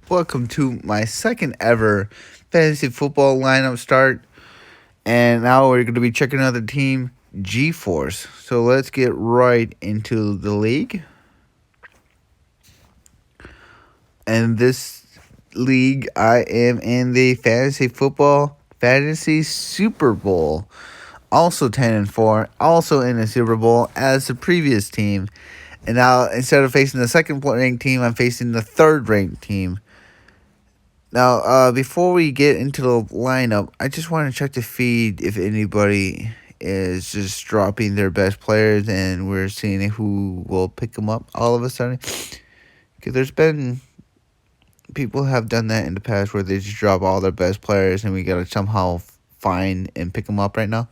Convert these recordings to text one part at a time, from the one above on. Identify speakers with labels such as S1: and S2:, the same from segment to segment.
S1: Welcome to my second ever fantasy football lineup start. And now we're going to be checking out the team G Force. So let's get right into the league. And this league, I am in the Fantasy Super Bowl. Also 10-4, also in the Super Bowl as the previous team. And now instead of facing the second ranked team, I'm facing the third ranked team. Now, before we get into the lineup, I just want to check the feed if anybody is just dropping their best players and we're seeing who will pick them up all of a sudden. Because there's been people have done that in the past where they just drop all their best players and we got to somehow find and pick them up right now.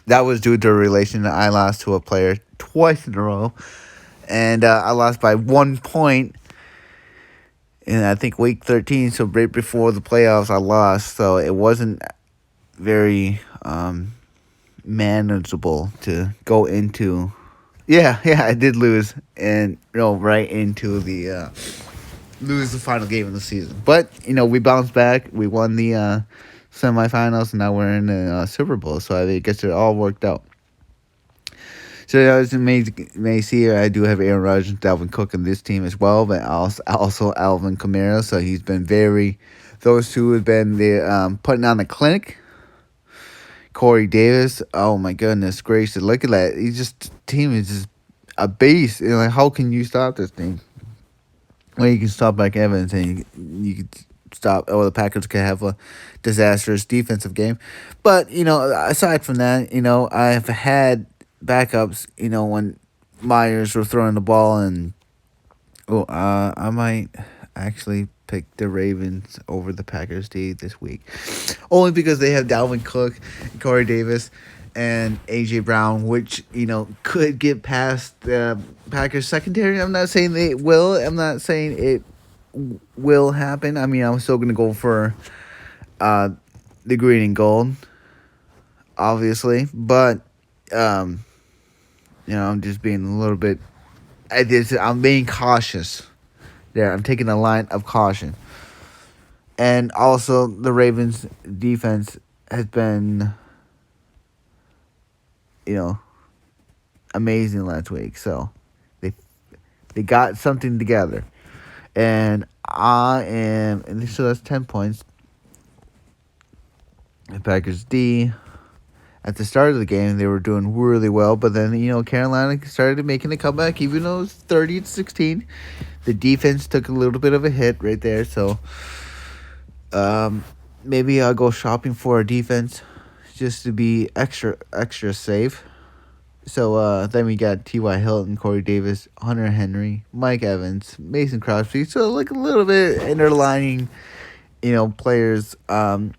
S1: That was due to a relation that I lost to a player twice in a row. And I lost by 1 point. And I think week 13, so right before the playoffs, I lost. So it wasn't very manageable to go into. Yeah, I did lose. And, right into the lose the final game of the season. But, we bounced back. We won the semifinals, and now we're in the Super Bowl. So I guess it all worked out. So as you may see, I do have Aaron Rodgers and Dalvin Cook in this team as well, but also Alvin Kamara. So he's been those two have been putting on the clinic. Corey Davis, oh my goodness gracious, look at that. Team is just a beast. How can you stop this thing? Well, you can stop Mike Evans and you can stop. Oh, the Packers can have a disastrous defensive game. But, aside from that, I've had backups, when Myers were throwing the ball, and I might actually pick the Ravens over the Packers D this week, only because they have Dalvin Cook, Corey Davis, and AJ Brown, which could get past the Packers secondary. I'm not saying they will. I'm not saying it will happen. I mean, I'm still gonna go for the green and gold, obviously, but I'm just being a little bit. I'm being cautious. There, I'm taking a line of caution. And also, the Ravens' defense has been, amazing last week. So, they got something together, and so that's 10 points. The Packers D. At the start of the game, they were doing really well, but then, Carolina started making a comeback, even though it was 30-16. The defense took a little bit of a hit right there, so maybe I'll go shopping for a defense just to be extra safe. So then we got T.Y. Hilton, Corey Davis, Hunter Henry, Mike Evans, Mason Crosby. So like a little bit interlining, players from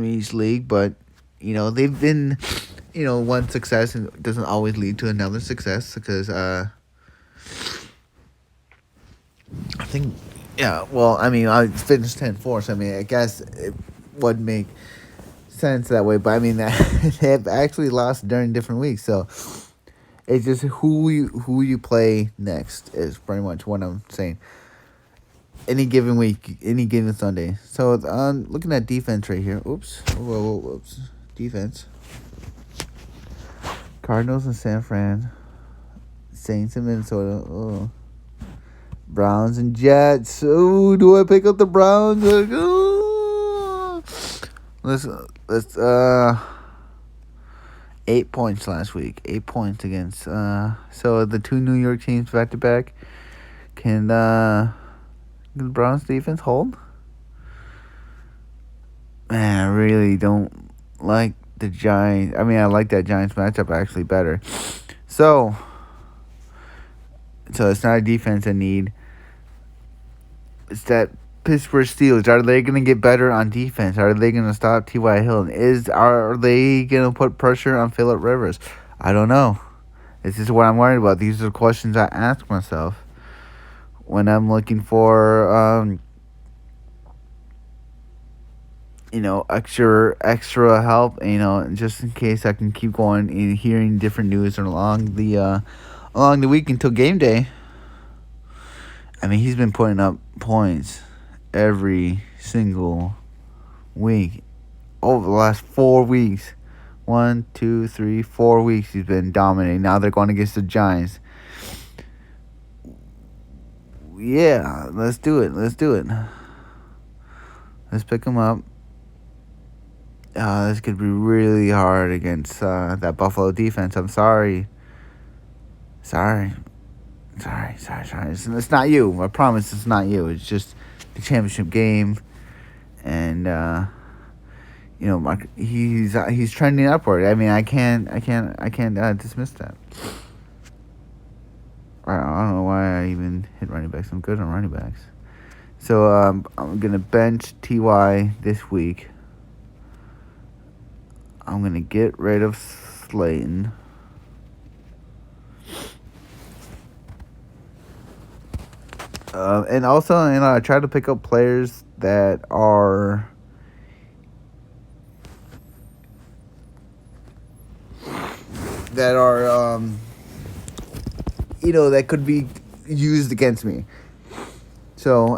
S1: each league, but they've been, one success and doesn't always lead to another success because I think, I finished 10-4, so I guess it would make sense that way, but that they have actually lost during different weeks, so it's just who you play next is pretty much what I'm saying. Any given week, any given Sunday. So looking at defense right here. Oops. Whoops. Defense. Cardinals and San Fran. Saints and Minnesota. Oh. Browns and Jets. Oh, do I pick up the Browns? Oh. Let's 8 points last week. 8 points against so the two New York teams back to back. Can the Browns defense hold? Man, I really don't like the Giants. I like that Giants matchup actually better. So it's not a defense I need. It's that Pittsburgh Steelers. Are they going to get better on defense? Are they going to stop T.Y. Hilton? Are they going to put pressure on Phillip Rivers? I don't know. This is what I'm worried about. These are the questions I ask myself when I'm looking for extra help, just in case I can keep going and hearing different news along the week until game day. I mean, he's been putting up points every single week over the last 4 weeks. 1, 2, 3, 4 weeks he's been dominating. Now they're going against the Giants. Yeah, let's do it. Let's pick him up. This could be really hard against that Buffalo defense. I'm sorry. Sorry. It's not you. I promise it's not you. It's just the championship game. And, Mark, he's trending upward. I mean, I can't dismiss that. I don't know why I even hit running backs. I'm good on running backs. So I'm going to bench T.Y. this week. I'm going to get rid of Slayton. And also, I try to pick up players that are that could be used against me. So,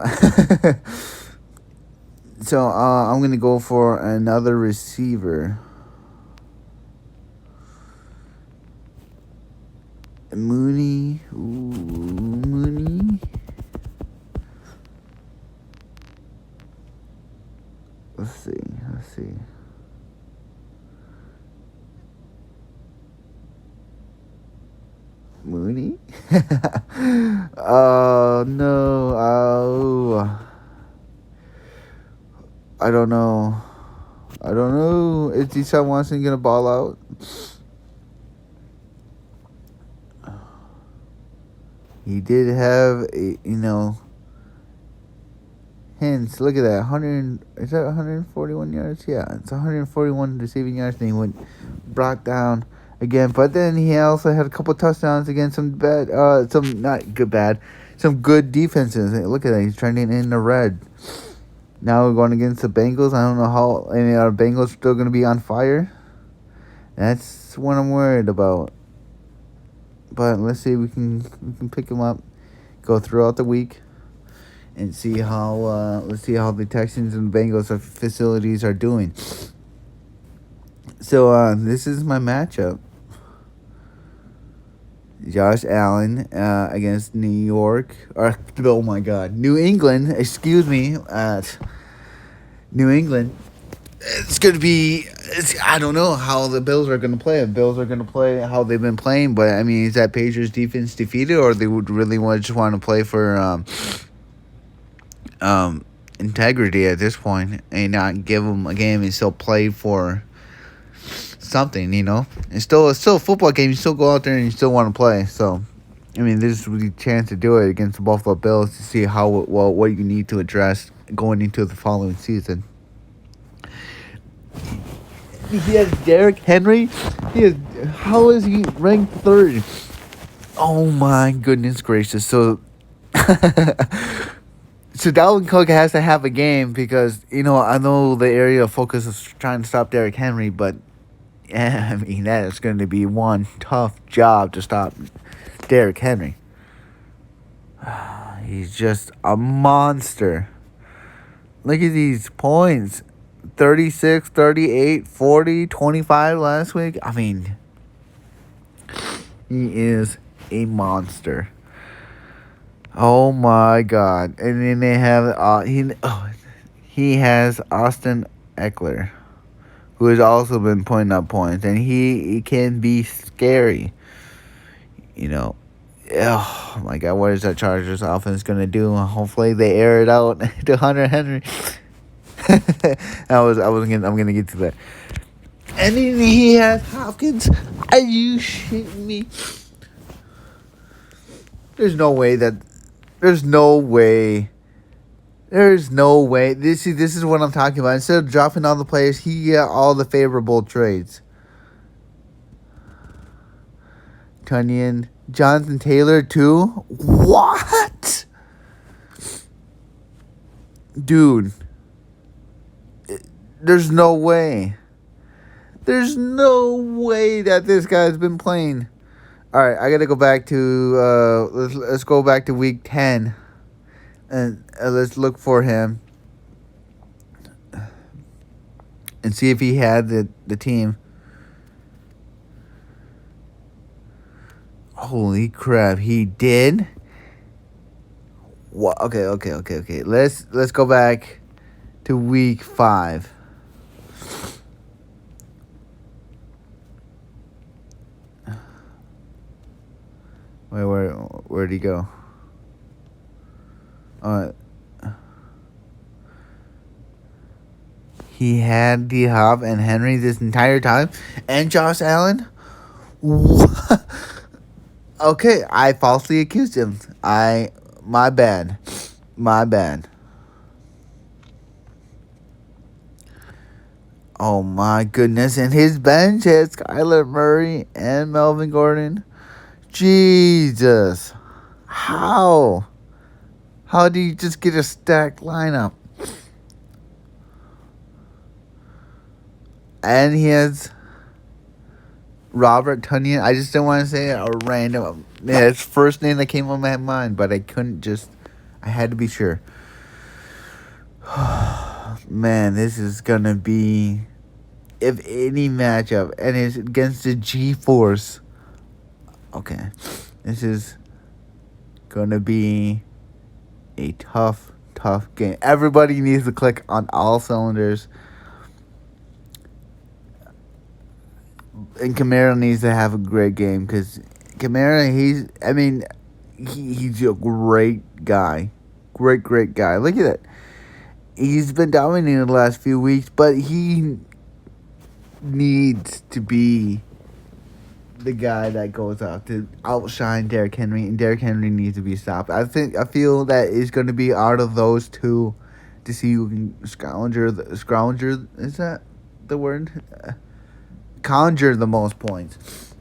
S1: I'm going to go for another receiver. Mooney. Let's see. Mooney? Oh, no. Oh. I don't know. Is Deshaun Watson going to ball out? He did have, hence, look at that. Is that 141 yards? Yeah, it's 141 receiving yards. And he brought down again. But then he also had a couple touchdowns against some some good defenses. Look at that. He's trending in the red. Now we're going against the Bengals. I don't know how. Are Bengals still going to be on fire? That's what I'm worried about. But let's see, we can pick him up, go throughout the week, and see how the Texans and Bengals facilities are doing. So this is my matchup. Josh Allen against New England. Excuse me, New England. It's going to be. I don't know how the Bills are going to play. The Bills are going to play how they've been playing, but I mean, is that Patriots defense defeated, or they would really want to play for integrity at this point and not give them a game and still play for something? It's still a football game. You still go out there and you still want to play. So, I mean, this is the chance to do it against the Buffalo Bills to see what you need to address going into the following season. He has Derrick Henry. How is he ranked third? Oh my goodness gracious! So Dalvin Cook has to have a game because I know the area of focus is trying to stop Derrick Henry, but I mean that is going to be one tough job to stop Derrick Henry. He's just a monster. Look at these points. 36, 38, 40, 25 last week. I mean, he is a monster. Oh my God. And then they have he has Austin Eckler, who has also been putting up points, and he can be scary. Oh my God, what is that Chargers offense gonna do? Hopefully they air it out to Hunter Henry. I'm gonna get to that. And then he has Hopkins. Are you shitting me? There's no way. This is what I'm talking about. Instead of dropping all the players, he got all the favorable trades. Tunyon, Jonathan Taylor too. What? Dude. There's no way. There's no way that this guy's been playing. All right, I got to go back to let's go back to week 10. And let's look for him and see if he had the team. Holy crap, he did. What? Okay. Let's go back to week 5. Where'd he go? He had D Hop and Henry this entire time, and Josh Allen. What? Okay, I falsely accused him. My bad. Oh my goodness! And his bench has Kyler Murray and Melvin Gordon. Jesus, how? How do you just get a stacked lineup? And he has Robert Tunyon. I just didn't want to say a random. Yeah, it's first name that came on my mind, but I couldn't just. I had to be sure. Man, this is gonna be, if any matchup, and it's against the G-Force. Okay, this is gonna be a tough game. Everybody needs to click on all cylinders. And Kamara needs to have a great game because Kamara, he's a great guy. Great guy. Look at that. He's been dominating the last few weeks, but he needs to be the guy that goes out to outshine Derrick Henry, and Derrick Henry needs to be stopped. I feel that it's going to be out of those two to see who can scrounger, is that the word? Conjure the most points.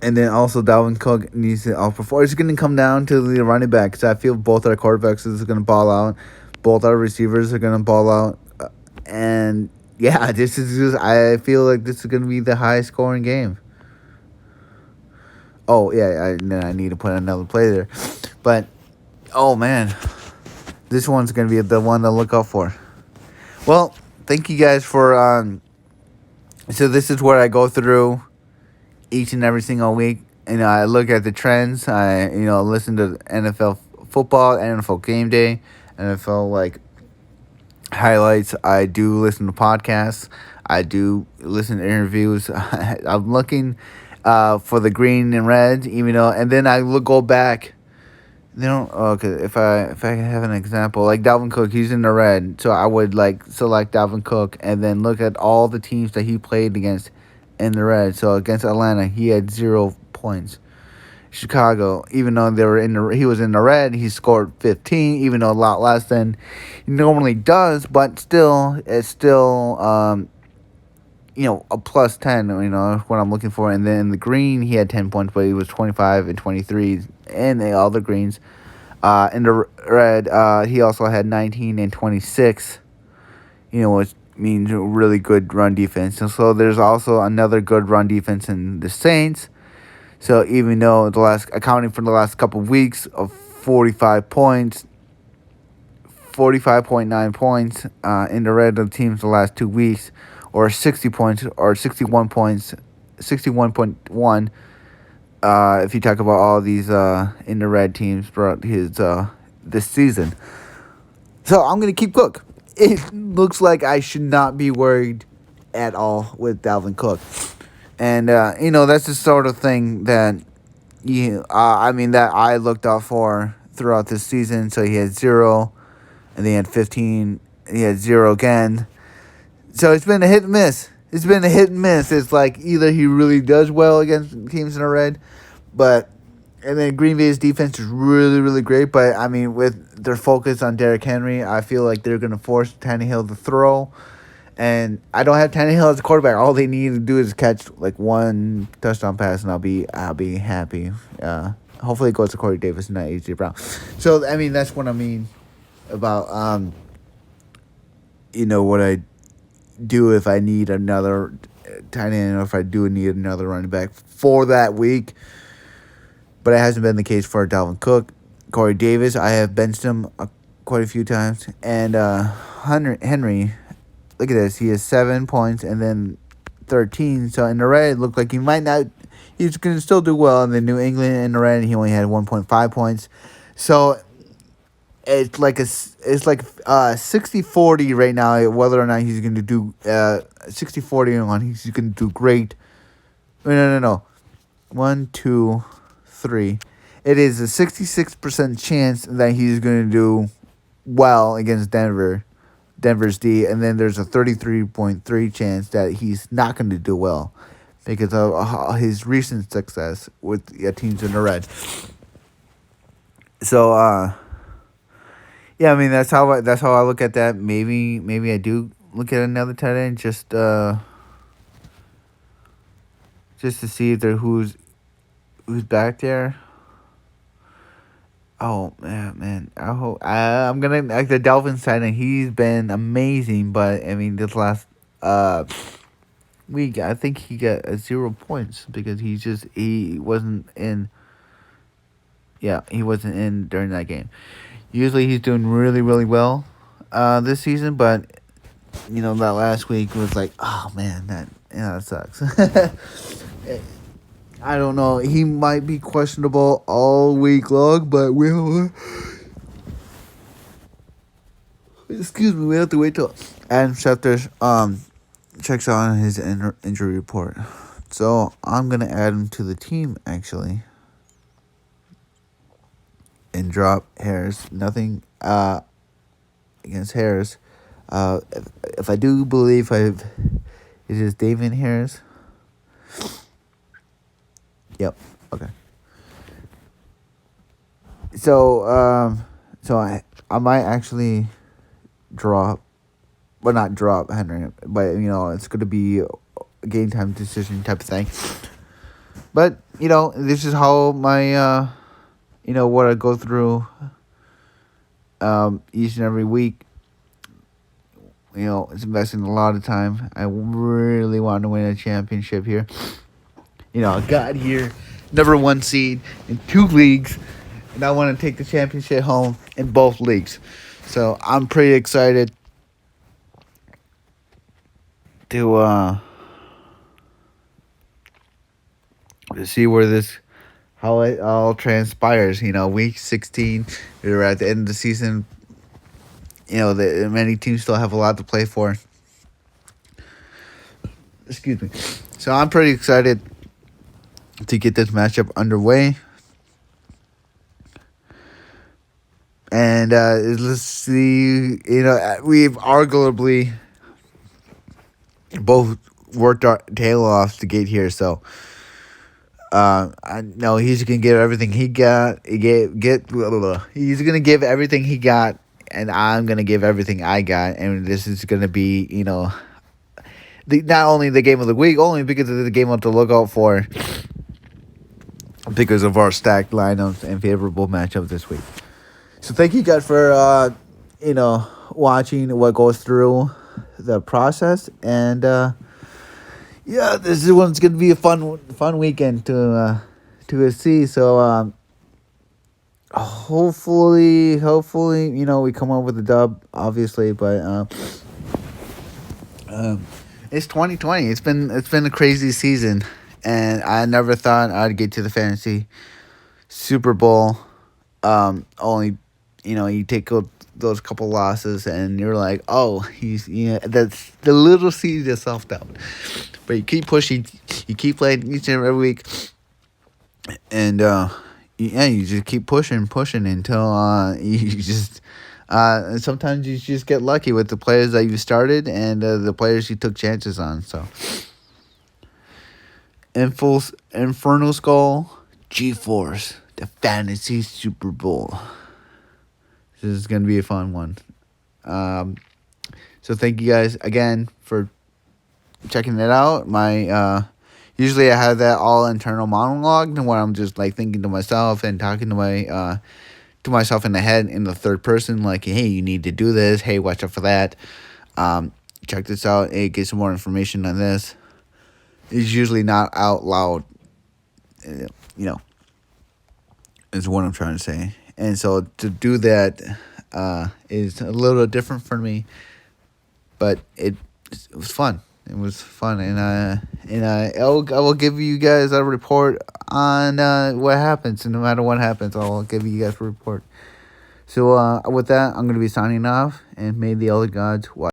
S1: And then also Dalvin Cook needs to outperform. It's going to come down to the running back because I feel both our quarterbacks is going to ball out. Both our receivers are going to ball out. And yeah, this is just, I feel like this is going to be the highest scoring game. Oh, yeah, I need to put another play there. But, oh man, this one's going to be the one to look out for. Well, thank you guys for... So this is where I go through each and every single week. I look at the trends. I listen to NFL football, NFL game day, NFL highlights. I do listen to podcasts. I do listen to interviews. I'm looking for the green and red, and then I go back. Okay, if I have an example, like Dalvin Cook, he's in the red, so I would select Dalvin Cook and then look at all the teams that he played against in the red. So against Atlanta, he had 0 points. Chicago, even though he was in the red, he scored 15, even though a lot less than he normally does, but still, it's still a plus 10, what I'm looking for. And then in the green, he had 10 points, but he was 25 and 23 and all the greens. In the red, he also had 19 and 26, which means a really good run defense. And so there's also another good run defense in the Saints. So even though accounting for the last couple of weeks of 45 points, 45.9 points in the red of the teams the last 2 weeks, or 60 points, or 61 points, 61.1, if you talk about all these in the red teams throughout this season. So I'm going to keep Cook. It looks like I should not be worried at all with Dalvin Cook. And, that's the sort of thing that that I looked out for throughout this season. So he had 0, and then he had 15, he had 0 again. So it's been a hit and miss. It's like either he really does well against teams in the red, and then Green Bay's defense is really, really great. But, with their focus on Derrick Henry, I feel like they're going to force Tannehill to throw. And I don't have Tannehill as a quarterback. All they need to do is catch one touchdown pass, and I'll be happy. Hopefully it goes to Corey Davis and not A.J. Brown. So, that's what I mean about, what I do if I need another tight end, or if I do need another running back for that week. But it hasn't been the case for Dalvin Cook. Corey Davis, I have benched him quite a few times. And Henry, look at this. He has 7 points and then 13. So in the red, it looked like he might not. He's going to still do well in the New England in the red. He only had 1.5 points. So it's like 60-40 right now, whether or not he's going to do 60-40 on he's going to do great. No. 1, 2, 3. It is a 66% chance that he's going to do well against Denver's D, and then there's a 33.3 chance that he's not going to do well because of his recent success with teams in the red. So, yeah, I mean that's how I look at that. Maybe I do look at another tight end just to see if there who's back there. Oh man! I'm gonna like the Dolphins tight end. He's been amazing, but I mean this last week I think he got 0 points because he wasn't in. Yeah, he wasn't in during that game. Usually he's doing really, really well this season, but that last week was like, oh man, that sucks. I don't know. He might be questionable all week long, but we'll we have to wait till Adam Schefter checks on his injury report. So I'm gonna add him to the team actually. And drop Harris. Nothing against Harris. If I do believe it is David Harris. Yep. Okay. So I might actually drop, well not drop Henry, but it's going to be a game time decision type of thing. But this is how my what I go through each and every week. It's investing a lot of time. I really want to win a championship here. I got here, number 1 seed in 2 leagues, and I want to take the championship home in both leagues. So I'm pretty excited to see how it all transpires. Week 16, we're at the end of the season. Many teams still have a lot to play for. Excuse me. So I'm pretty excited to get this matchup underway. And let's see, we've arguably both worked our tail off to get here. So I know he's gonna give everything he got. He's gonna give everything he got, and I'm gonna give everything I got. And this is gonna be, not only the game of the week, only because of the game of to look out for, because of our stacked lineups and favorable matchup this week. So thank you guys for watching what goes through the process, and this one's gonna be a fun weekend to see. So hopefully we come up with a dub, obviously, but it's 2020. It's been a crazy season, and I never thought I'd get to the Fantasy Super Bowl. Only you take those couple losses, and you're like, oh, that's the little seed of self-doubt. But you keep pushing, you keep playing each and every week, and you just keep pushing until you just sometimes you just get lucky with the players that you started and the players you took chances on. So Infernal Skull, G-Force, the Fantasy Super Bowl. This is going to be a fun one. So thank you guys again for checking it out. My usually I have that all internal monologue where I'm just like thinking to myself and talking to myself in the head in the third person, like, hey, you need to do this. Hey, watch out for that. Check this out. Hey, get some more information on this. It's usually not out loud. Is what I'm trying to say. And so to do that is a little different for me, but it was fun. It was fun, and I will give you guys a report on what happens. And no matter what happens, I'll give you guys a report. So with that, I'm gonna be signing off, and may the elder gods watch.